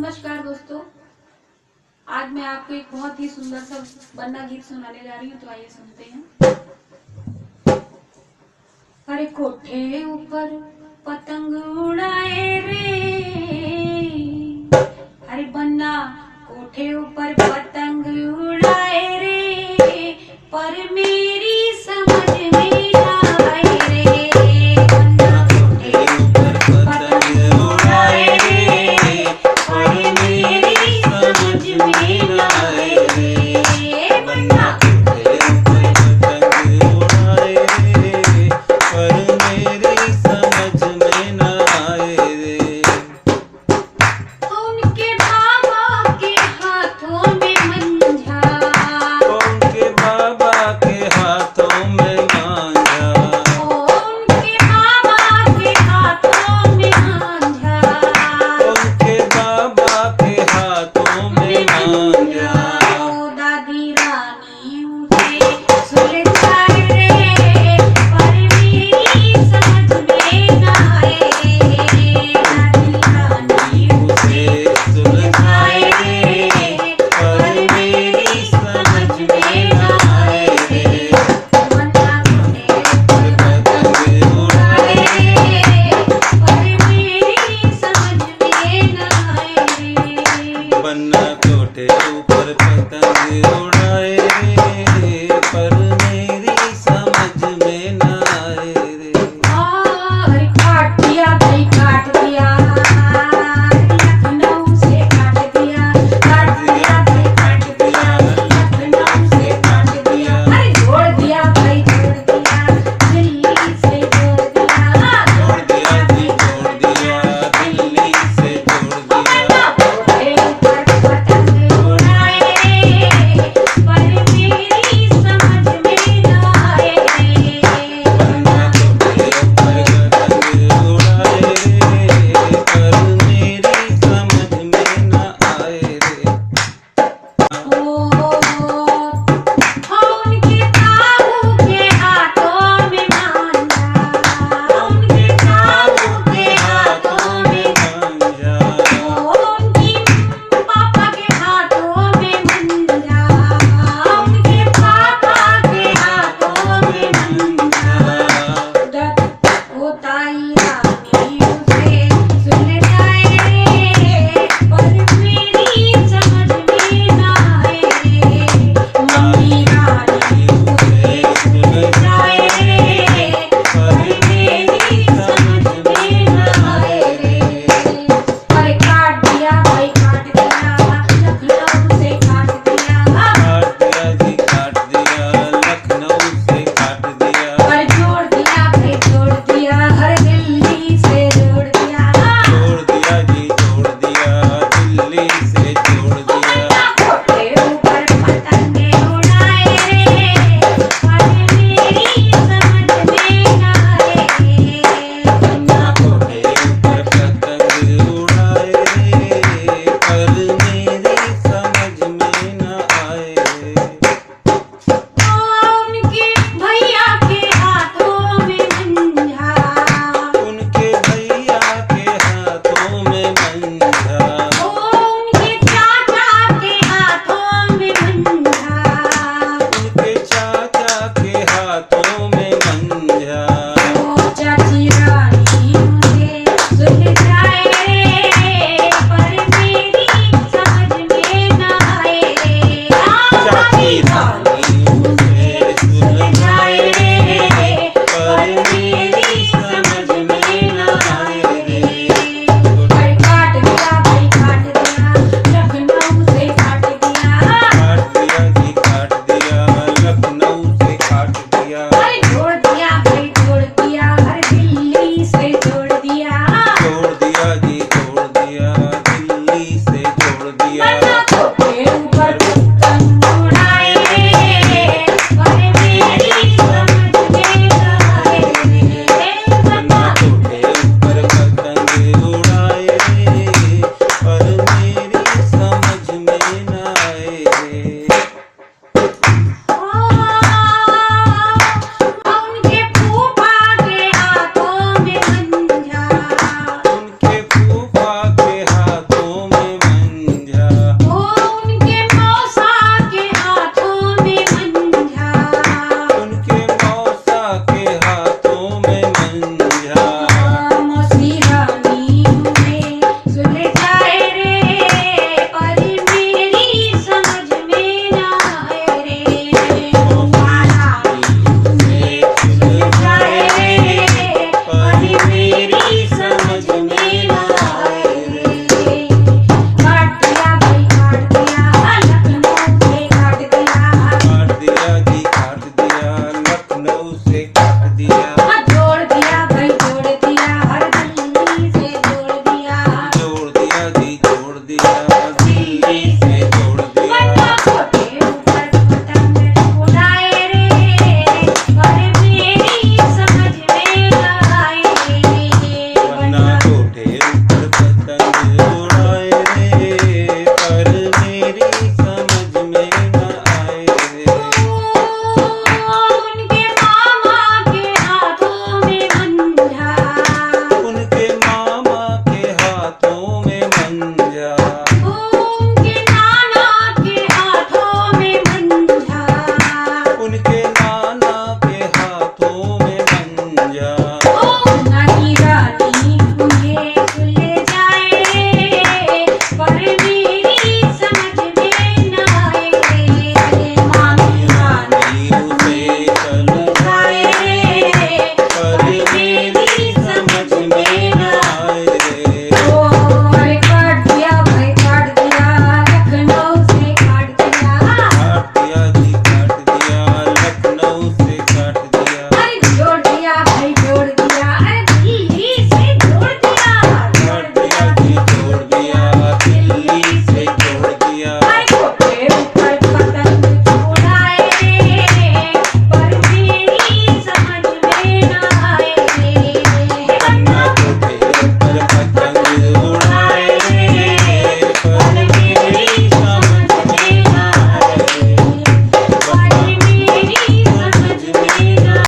नमस्कार दोस्तों, आज मैं आपको एक बहुत ही सुंदर सा बन्ना गीत सुनाने जा रही हूँ। तो आइए सुनते हैं। अरे कोठे ऊपर पतंग उड़ाए रे, अरे बन्ना कोठे ऊपर पतंग उड़ाए रे, पर मेरी समझ में ना आए रे। बन्ना कोठे ऊपर पतंग उड़ाए रे, पर मेरी समझ में ना आए रे। बन्ना कोठे ऊपर पतंग उड़ाए रे, पर मेरी समझ में न आए रे। उनके बाबा के हाथों में मंझा, उनके बाबा के हाथों में मांझा, उनके बाबा के हाथों में मांझा, उनके बाबा के हाथों में मांझा। ओ दादी रानी उसे सुलझाए रे, पर मेरी समझ में ना आए रे। दादी रानी उसे सुलझाए रे, पर मेरी समझ में न आए रे। बन्ना कोठे ऊपर पतंग उड़ाए रे, पर मेरी समझ में ना आए रे। बन्ना कोठे ऊपर पतंग उड़ाए रे, पर मेरी समझ में न आए रे। अरे काट दिया भाई काट दिया, लखनऊ से काट दिया, काट दिया भाई काट दिया, लखनऊ से काट दिया। अरे जोड़ दिया भाई जोड़ दिया, दिल्ली से जोड़ दिया, जोड़ दिया जी जोड़ दिया, दिल्ली से जोड़ दिया। कोठे ऊपर पतंग उड़ाए रे, पर मेरी समझ में ना आए रे। बन्ना कोठे ऊपर पतंग उड़ाए रे, पर मेरी समझ में न आए रे। उनके ताऊ के हाथों में मांझा, उनके ताऊ के हाथों में, मांझा, उनकी पापा के हाथों में मंझा, उनके पापा के हाथों में मंझा। ओ ताई रानी उसे सुलझाए रे, पर मेरी समझ में ना आए रे। मम्मी रानी उसे सुलझाए रे, पर मेरी समझ में ना आए रे। अरे काट दिया भाई काट दिया, लखनऊ से काट दिया, काट दिया जी काट दिया, लखनऊ से काट दिया। अरे जोड़ दिया भाई जोड़ दिया, हर दिल्ली से जोड़ दिया। जोड़ दिया जी जोड़ दिया, दिल्ली से